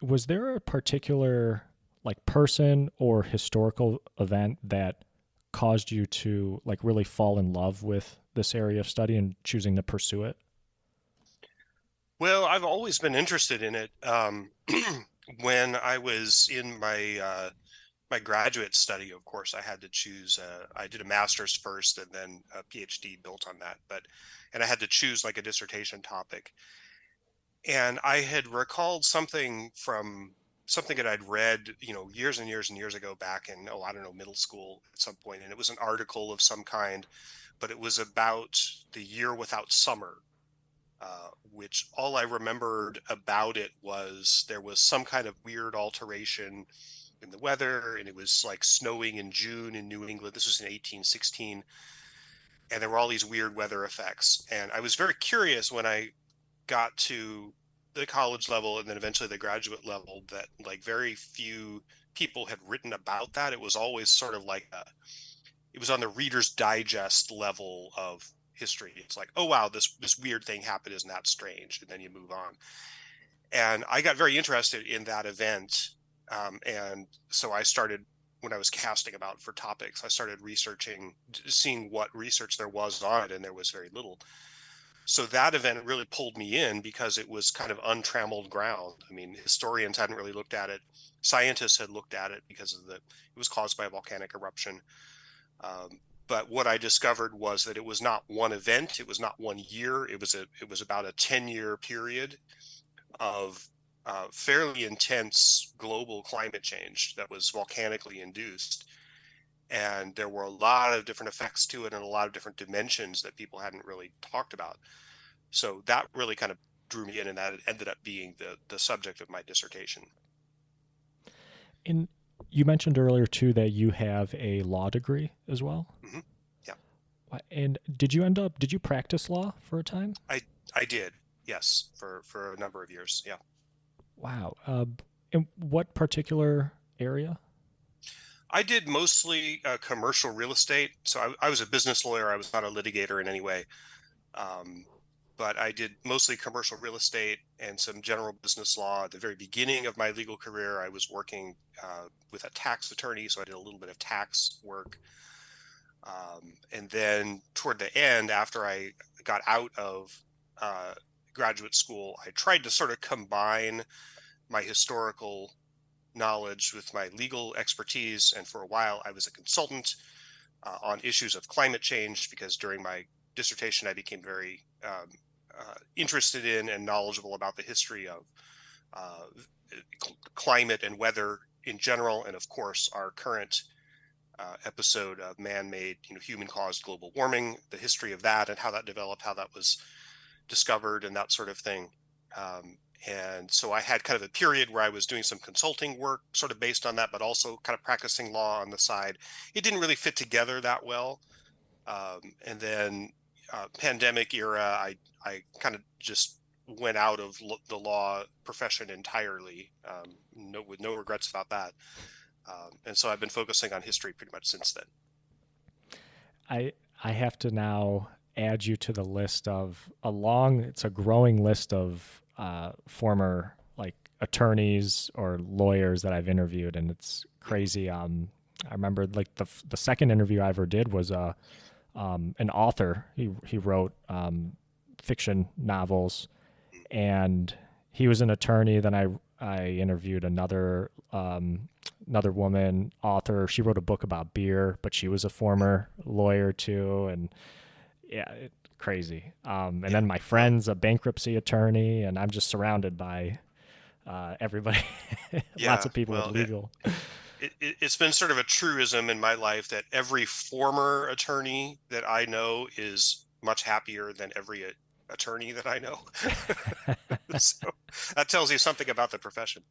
Was there a particular like person or historical event that caused you to like really fall in love with this area of study and choosing to pursue it? Well, I've always been interested in it. When I was in my graduate study, of course, I had to choose. I did a master's first, and then a PhD built on that. And I had to choose like a dissertation topic. And I had recalled something that I'd read, years and years and years ago, back in, I don't know, middle school at some point, and it was an article of some kind, but it was about the year without summer, which all I remembered about it was there was some kind of weird alteration in the weather, and it was like snowing in June in New England. This was in 1816, and there were all these weird weather effects. And I was very curious when I got to the college level and then eventually the graduate level that like very few people had written about that. It was always sort of like it was on the Reader's Digest level of history. It's like, oh wow, this weird thing happened. Isn't that strange? And then you move on. And I got very interested in that event. And so I started, when I was casting about for topics, I started researching, seeing what research there was on it, and there was very little. So that event really pulled me in because it was kind of untrammeled ground. I mean, historians hadn't really looked at it. Scientists had looked at it because it was caused by a volcanic eruption. Um, but what I discovered was that it was not one event. It was not one year. It was about a 10-year period of fairly intense global climate change that was volcanically induced. And there were a lot of different effects to it and a lot of different dimensions that people hadn't really talked about. So that really kind of drew me in, and that ended up being the subject of my dissertation. And you mentioned earlier too that you have a law degree as well. Hmm. Yeah, And did you practice law for a time? I I did. Yes, for a number of years. Yeah. Wow. In what particular area? I did mostly commercial real estate. So I was a business lawyer. I was not a litigator in any way. Um, but I did mostly commercial real estate and some general business law. At the very beginning of my legal career, I was working with a tax attorney, so I did a little bit of tax work. And then toward the end, after I got out of uh, graduate school, I tried to sort of combine my historical knowledge with my legal expertise. And for a while, I was a consultant on issues of climate change because during my dissertation, I became very interested in and knowledgeable about the history of uh, climate and weather in general, and of course, our current episode of man-made, human-caused global warming, the history of that and how that developed, how that was discovered, and that sort of thing. And so I had kind of a period where I was doing some consulting work, sort of based on that, but also kind of practicing law on the side. It didn't really fit together that well. And then pandemic era, I kind of just went out of the law profession entirely, with no regrets about that. And so I've been focusing on history pretty much since then. I I have to now add you to the list of a long. It's a growing list of former like attorneys or lawyers that I've interviewed, and it's Mhm. crazy. I remember like the second interview I ever did was an author. He wrote fiction novels, and he was an attorney. Then I interviewed another woman author. She wrote a book about beer, but she was a former lawyer too, and yeah, crazy. And Yeah. then my Well, friend's a bankruptcy attorney, and I'm just surrounded by everybody, lots yeah. of people with Well, legal. it's been sort of a truism in my life that every former attorney that I know is much happier than every attorney that I know. So that tells you something about the profession.